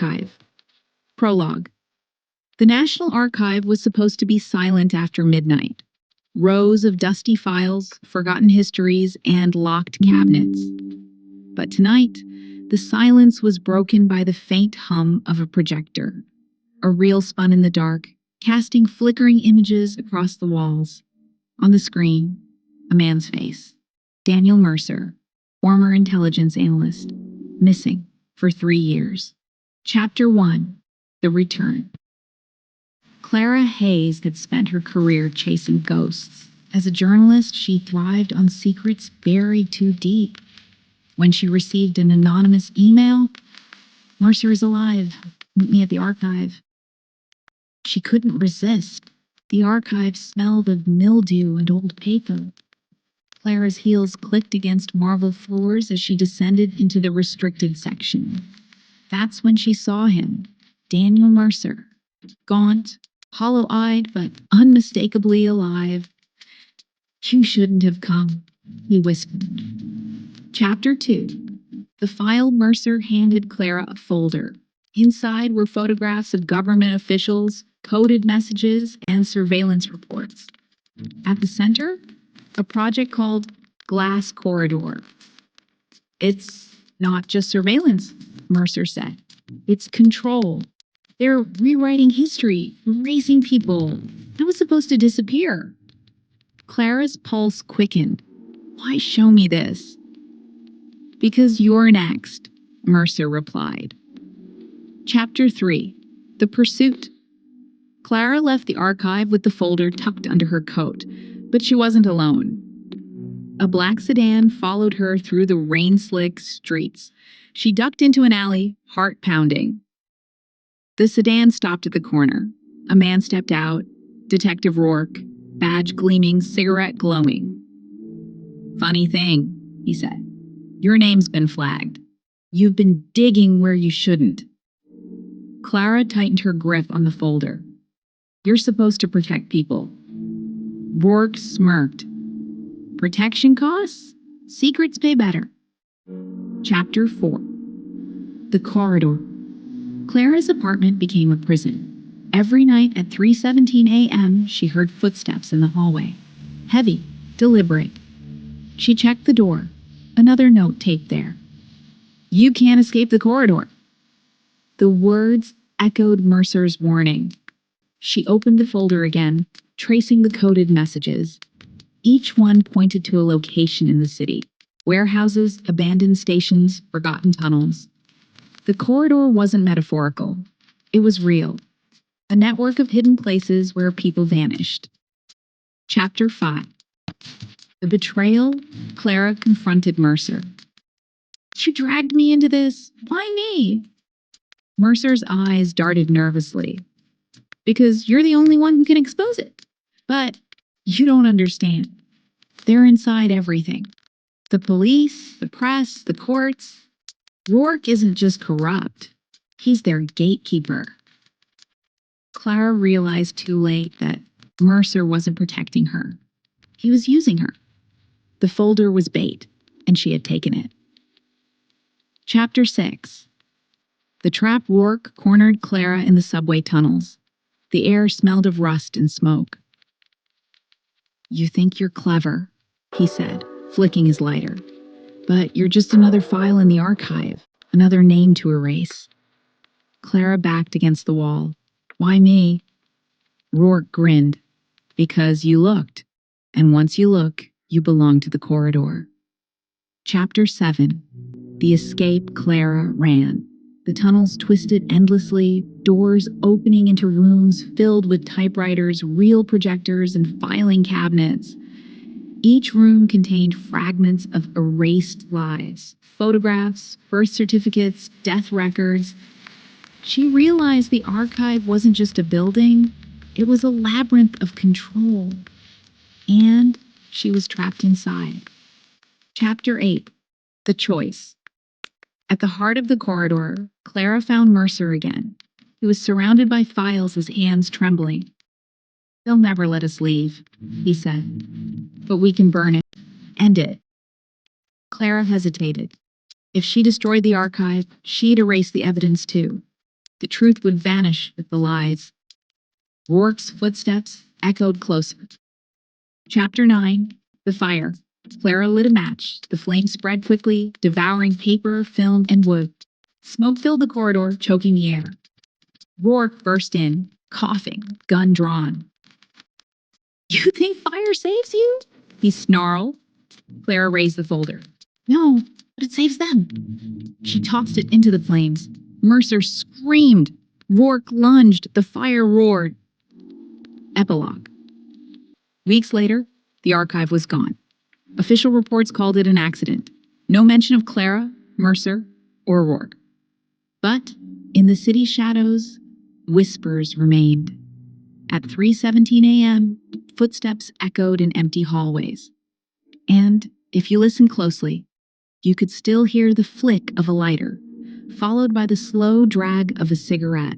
Archive. Prologue. The National Archive was supposed to be silent after midnight. Rows of dusty files, forgotten histories, and locked cabinets. But tonight, the silence was broken by the faint hum of a projector. A reel spun in the dark, casting flickering images across the walls. On the screen, a man's face. Daniel Mercer, former intelligence analyst, missing for 3 years. Chapter 1. The Return. Clara Hayes had spent her career chasing ghosts. As a journalist, she thrived on secrets buried too deep. When she received an anonymous email, "Mercer is alive. Meet me at the archive." She couldn't resist. The archive smelled of mildew and old paper. Clara's heels clicked against marble floors as she descended into the restricted section. That's when she saw him, Daniel Mercer, gaunt, hollow-eyed, but unmistakably alive. "You shouldn't have come," he whispered. Chapter 2. The file. Mercer handed Clara a folder. Inside were photographs of government officials, coded messages, and surveillance reports. At the center, a project called Glass Corridor. "It's not just surveillance," Mercer said. "It's control. They're rewriting history, erasing people. I was supposed to disappear." Clara's pulse quickened. "Why show me this?" "Because you're next," Mercer replied. Chapter 3. The Pursuit. Clara left the archive with the folder tucked under her coat, but she wasn't alone. A black sedan followed her through the rain-slick streets. She ducked into an alley, heart pounding. The sedan stopped at the corner. A man stepped out, Detective Rourke, badge gleaming, cigarette glowing. "Funny thing," he said. "Your name's been flagged. You've been digging where you shouldn't." Clara tightened her grip on the folder. "You're supposed to protect people." Rourke smirked. "Protection costs? Secrets pay better." Chapter 4. The Corridor. Clara's apartment became a prison. Every night at 3:17 a.m., she heard footsteps in the hallway. Heavy, deliberate. She checked the door. Another note taped there. "You can't escape the corridor." The words echoed Mercer's warning. She opened the folder again, tracing the coded messages. Each one pointed to a location in the city. Warehouses, abandoned stations, forgotten tunnels. The corridor wasn't metaphorical. It was real. A network of hidden places where people vanished. Chapter 5. The Betrayal. Clara confronted Mercer. "You dragged me into this. Why me?" Mercer's eyes darted nervously. "Because you're the only one who can expose it. But you don't understand. They're inside everything. The police, the press, the courts. Rourke isn't just corrupt. He's their gatekeeper." Clara realized too late that Mercer wasn't protecting her. He was using her. The folder was bait, and she had taken it. Chapter 6. The trap. Rourke cornered Clara in the subway tunnels. The air smelled of rust and smoke. "You think you're clever," he said, flicking his lighter. "But you're just another file in the archive, another name to erase." Clara backed against the wall. "Why me?" Rourke grinned. "Because you looked. And once you look, you belong to the corridor." Chapter 7. The Escape. Clara ran. The tunnels twisted endlessly, doors opening into rooms filled with typewriters, reel projectors, and filing cabinets. Each room contained fragments of erased lives, photographs, birth certificates, death records. She realized the archive wasn't just a building, it was a labyrinth of control. And she was trapped inside. Chapter 8. The Choice. At the heart of the corridor, Clara found Mercer again. He was surrounded by files, his hands trembling. "They'll never let us leave," he said. "But we can burn it. End it." Clara hesitated. If she destroyed the archive, she'd erase the evidence too. The truth would vanish with the lies. Rourke's footsteps echoed closer. Chapter 9. The Fire. Clara lit a match. The flame spread quickly, devouring paper, film, and wood. Smoke filled the corridor, choking the air. Rourke burst in, coughing, gun drawn. You think fire saves you? He snarled. Clara raised the folder. No, but it saves them. She tossed it into the flames. Mercer screamed. Rourke lunged. The fire roared. Epilogue. Weeks later, the archive was gone. Official reports called it an accident. No mention of Clara, Mercer, or Rourke. But in the city shadows, whispers remained. At 3:17 a.m., footsteps echoed in empty hallways. And if you listen closely, you could still hear the flick of a lighter, followed by the slow drag of a cigarette.